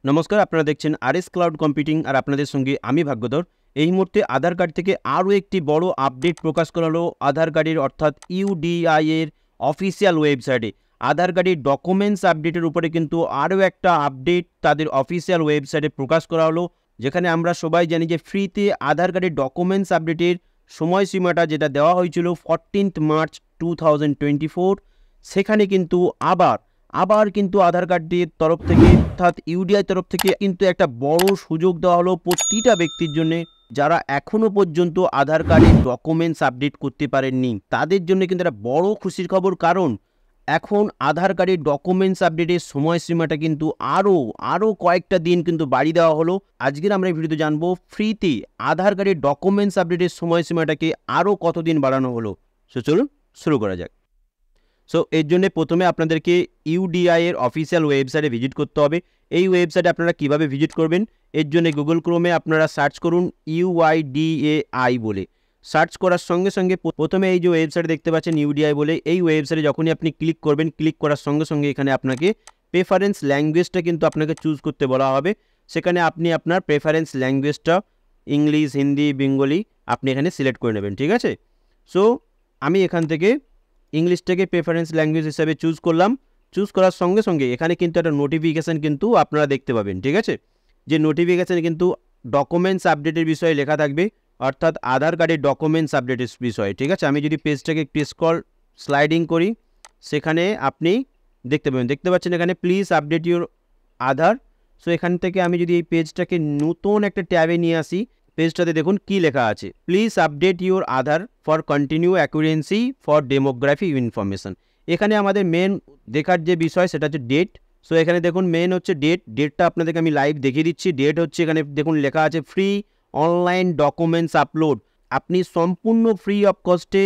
নমস্কার, আপনারা দেখছেন আরএস ক্লাউড কম্পিউটিং আর আপনাদের সঙ্গে আমি ভাগ্যধর। এই মুহূর্তে আধার কার্ড থেকে আরও একটি বড় আপডেট প্রকাশ করা হলো আধার কার্ডের অর্থাৎ ইউডিআই এর অফিসিয়াল ওয়েবসাইটে। আধার কার্ডের ডকুমেন্টস আপডেটের উপরে কিন্তু আরও একটা আপডেট তাদের অফিসিয়াল ওয়েবসাইটে প্রকাশ করা হলো, যেখানে আমরা সবাই জানি যে ফ্রিতে আধার কার্ডের ডকুমেন্টস আপডেটের সময়সীমাটা যেটা দেওয়া হয়েছিল 14 মার্চ 2024, সেখানে কিন্তু আবার কিন্তু আধার কার্ডের তরফ থেকে অর্থাৎ ইউডিআই তরফ থেকে কিন্তু একটা বড় সুযোগ দেওয়া হলো প্রতিটা ব্যক্তির জন্য যারা এখনো পর্যন্ত আধার কার্ডের ডকুমেন্টস আপডেট করতে পারেননি। তাদের জন্য কিন্তু একটা বড় খুশির খবর, কারণ এখন আধার কার্ডের ডকুমেন্টস আপডেটের সময়সীমাটা কিন্তু আরও কয়েকটা দিন কিন্তু বাড়িয়ে দেওয়া হলো। আজকের আমরা এই ভিডিওতে জানবো ফ্রিতে আধার কার্ডের ডকুমেন্টস আপডেটের সময়সীমাটাকে আরও কতদিন বাড়ানো হলো। চলুন শুরু করা যাক। এর জন্য প্রথমে আপনাদেরকে ইউডিআই এর অফিসিয়াল ওয়েবসাইটে ভিজিট করতে হবে। এই ওয়েবসাইটে আপনারা কিভাবে ভিজিট করবেন, এর জন্য গুগল ক্রোমে আপনারা সার্চ করুন ইউআইডিএআই বলে। সার্চ করার সঙ্গে সঙ্গে প্রথমে এই যে ওয়েবসাইট দেখতে পাচ্ছেন ইউডিআই বলে, এই ওয়েবসাইটে যখনই আপনি ক্লিক করবেন, ক্লিক করার সঙ্গে সঙ্গে এখানে আপনাকে প্রেফারেন্স ল্যাঙ্গুয়েজটা কিন্তু আপনাকে চুজ করতে বলা হবে। সেখানে আপনি আপনার প্রেফারেন্স ল্যাঙ্গুয়েজটা ইংলিশ, হিন্দি, বেঙ্গলি আপনি এখানে সিলেক্ট করে নেবেন, ঠিক আছে। আমি এখান থেকে ইংলিশটাকে প্রেফারেন্স ল্যাঙ্গুয়েজ হিসাবে চুজ করলাম। চুজ করার সঙ্গে সঙ্গে এখানে কিন্তু একটা নোটিফিকেশান কিন্তু আপনারা দেখতে পাবেন, ঠিক আছে। যে নোটিফিকেশান কিন্তু ডকুমেন্টস আপডেটের বিষয়ে লেখা থাকবে, অর্থাৎ আধার কার্ডের ডকুমেন্টস আপডেটের বিষয়ে, ঠিক আছে। আমি যদি পেজটাকে একটু স্লাইডিং করি, সেখানে আপনি দেখতে পাচ্ছেন এখানে প্লিজ আপডেট ইউর আধার। এখান থেকে আমি যদি এই পেজটাকে নতুন একটা ট্যাবে নিয়ে আসি, পেজটাতে দেখুন কি লেখা আছে, please update your Aadhaar for continue অ্যাকুরেন্সি for demography information. এখানে আমাদের মেন দেখার যে বিষয় সেটা হচ্ছে ডেট। এখানে দেখুন মেন হচ্ছে ডেটটা আপনাদেরকে আমি লাইভ দেখিয়ে দিচ্ছি। ডেট হচ্ছে এখানে দেখুন লেখা আছে ফ্রি অনলাইন ডকুমেন্টস আপলোড। আপনি সম্পূর্ণ ফ্রি অফ কস্টে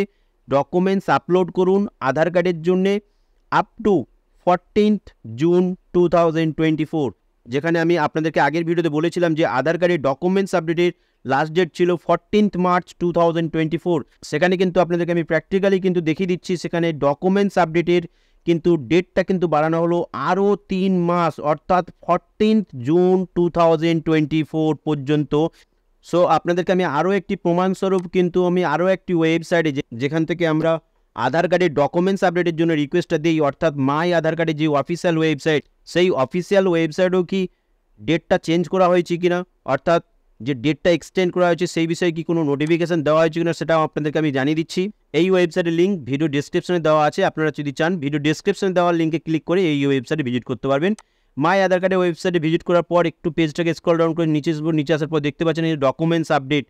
ডকুমেন্টস আপলোড করুন আধার কার্ডের জন্যে আপ টু 14 জুন 2024। যেখানে আমি আপনাদেরকে আগের ভিডিওতে বলেছিলাম যে আধার কার্ডের ডকুমেন্টস আপডেটের লাস্ট ডেট ছিল 14 মার্চ 2024। সেখানে কিন্তু আপনাদেরকে আমি প্র্যাকটিক্যালি কিন্তু দেখিয়ে দিচ্ছি, সেখানে ডকুমেন্টস আপডেটের কিন্তু ডেটটা কিন্তু বাড়ানো হলো আরও 3 মাস, অর্থাৎ 14 জুন 2024 পর্যন্ত। আপনাদেরকে আমি আরও একটি প্রমাণস্বরূপ কিন্তু আমি আরও একটি ওয়েবসাইটে যেখান থেকে আমরা আধার কার্ডের ডকুমেন্টস আপডেটের জন্য রিকোয়েস্টটা দিই, অর্থাৎ মাই আধার কার্ডের যে অফিসিয়াল ওয়েবসাইট, সেই অফিসিয়াল ওয়েবসাইটেও কি ডেটটা চেঞ্জ করা হয়েছে কিনা, অর্থাৎ যে ডেটটা এক্সটেন্ড করা হয়েছে সেই বিষয়ে কি কোনো নোটিফিকেশান দেওয়া হয়েছে কিনা, সেটাও আপনাদেরকে আমি জানিয়ে দিচ্ছি। এই ওয়েবসাইটের লিঙ্ক ভিডিও ডেসক্রিপশনে দেওয়া আছে, আপনারা যদি চান ভিডিও ডেসক্রিপশনে দেওয়ার লিঙ্কে ক্লিক করে এই ওয়েবসাইটে ভিজিট করতে পারবেন। মাই আধার কার্ডের ওয়েবসাইটে ভিজিট করার পর একটু পেজটাকে স্ক্রল ডাউন করে নিচে আসার পর দেখতে পাচ্ছেন এই ডকুমেন্টস আপডেট।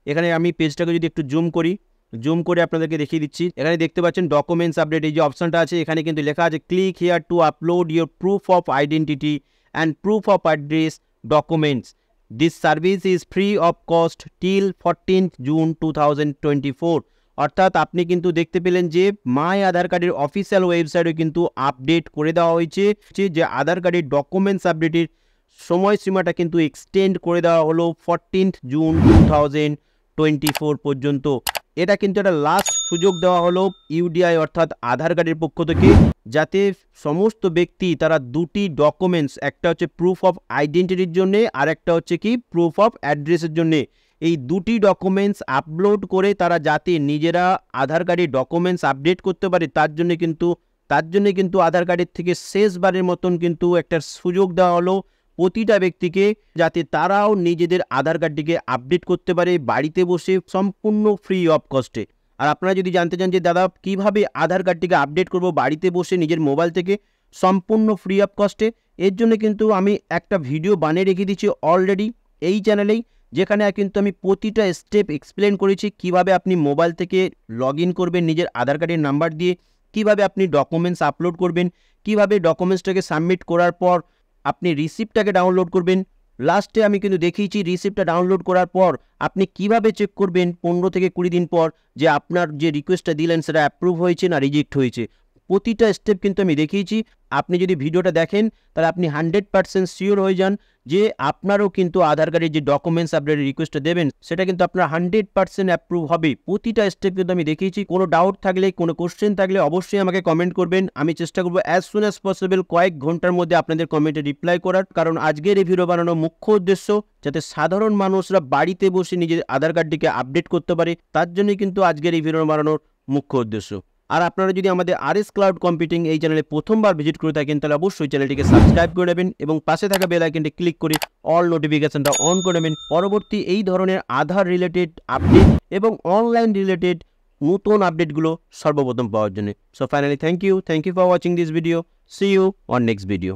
এখানে আমি পেজটাকে যদি একটু জুম করে আপনাদেরকে দেখিয়ে দিচ্ছি, এখানে দেখতে পাচ্ছেন ডকুমেন্টস আপডেট এই যে অপশানটা আছে, এখানে কিন্তু লেখা আছে click here two upload your proof of identity and proof of address documents. This service is free of cost till 14 June 2024। অর্থাৎ আপনি কিন্তু দেখতে পেলেন যে মাই আধার কার্ডের অফিসিয়াল ওয়েবসাইটে কিন্তু আপডেট করে দেওয়া হয়েছে যে আধার কার্ডের ডকুমেন্টস আপডেটের সময়সীমাটা কিন্তু এক্সটেন্ড করে দেওয়া হলো 14 জুন 2024 পর্যন্ত। এটা কিন্তু একটা লাস্ট সুযোগ দেওয়া হলো ইউডিআই অর্থাৎ আধার কার্ডের পক্ষ থেকে, যাতে সমস্ত ব্যক্তি তারা দুটি ডকুমেন্টস, একটা হচ্ছে প্রুফ অফ আইডেন্টিটির জন্যে আর একটা হচ্ছে কি প্রুফ অফ অ্যাড্রেসের জন্যে, এই দুটি ডকুমেন্টস আপলোড করে তারা যাতে নিজেরা আধার কার্ডের ডকুমেন্টস আপডেট করতে পারে, তার জন্য কিন্তু আধার কার্ডের থেকে শেষবারের মতন কিন্তু একটা সুযোগ দেওয়া হলো প্রতিটা ব্যক্তিকে, যাতে তারাও নিজেদের আধার কার্ডটিকে আপডেট করতে পারে বাড়িতে বসে সম্পূর্ণ ফ্রি অফ কস্টে। আর আপনারা যদি জানতে চান যে দাদা কীভাবে আধার কার্ডটিকে আপডেট করব বাড়িতে বসে নিজের মোবাইল থেকে সম্পূর্ণ ফ্রি অফ কস্টে, এর জন্য কিন্তু আমি একটা ভিডিও বানিয়ে রেখে দিচ্ছি অলরেডি এই চ্যানেলেই, যেখানে কিন্তু আমি প্রতিটা স্টেপ এক্সপ্লেন করেছি কিভাবে আপনি মোবাইল থেকে লগ ইন করবেন নিজের আধার কার্ডের নাম্বার দিয়ে, কিভাবে আপনি ডকুমেন্টস আপলোড করবেন, কিভাবে ডকুমেন্টসটাকে সাবমিট করার পর আপনি রিসিপ্টটাকে ডাউনলোড করবেন। লাস্টে আমি কিন্তু দেখিয়েছি রিসিপ্টটা ডাউনলোড করার পর আপনি কিভাবে চেক করবেন 15 থেকে 20 দিন পর যে আপনার যে রিকোয়েস্টটা দিলেন সেটা অ্যাপ্রুভ হয়েছে না রিজেক্ট হয়েছে। প্রতিটা স্টেপ কিন্তু আমি দেখিয়েছি। আপনি যদি ভিডিওটা দেখেন তাহলে আপনি 100% শিওর হয়ে যান যে আপনারও কিন্তু আধার কার্ডের যে ডকুমেন্টস আপডেটের রিকোয়েস্টটা দেবেন সেটা কিন্তু আপনার 100% অ্যাপ্রুভ হবে। প্রতিটা স্টেপ কিন্তু আমি দেখিয়েছি। কোনো ডাউট থাকলে, কোনো কোশ্চেন থাকলে অবশ্যই আমাকে কমেন্ট করবেন। আমি চেষ্টা করবো অ্যাজ সুন অ্যাজ পসিবল কয়েক ঘন্টার মধ্যে আপনাদের কমেন্টে রিপ্লাই করার। কারণ আজকের এই ভিডিও বানানোর মুখ্য উদ্দেশ্য যাতে সাধারণ মানুষরা বাড়িতে বসে নিজের আধার কার্ডটিকে আপডেট করতে পারে, তার জন্যই কিন্তু আজকের এই ভিডিও বানানোর মুখ্য উদ্দেশ্য। আর আপনারা যদি আমাদের RS ক্লাউড কম্পিউটিং এই চ্যানেলে প্রথমবার ভিজিট করে থাকেন তাহলে অবশ্যই চ্যানেলটিকে সাবস্ক্রাইব করে নেবেন এবং পাশে থাকা বেল আইকনটি ক্লিক করে অল নোটিফিকেশনটা অন করে নেবেন পরবর্তী এই ধরনের আধার রিলেটেড আপডেট এবং অনলাইন রিলেটেড নতুন আপডেটগুলো সর্বপ্রথম পাওয়ার জন্য। So finally thank you for watching this video. See you on next video.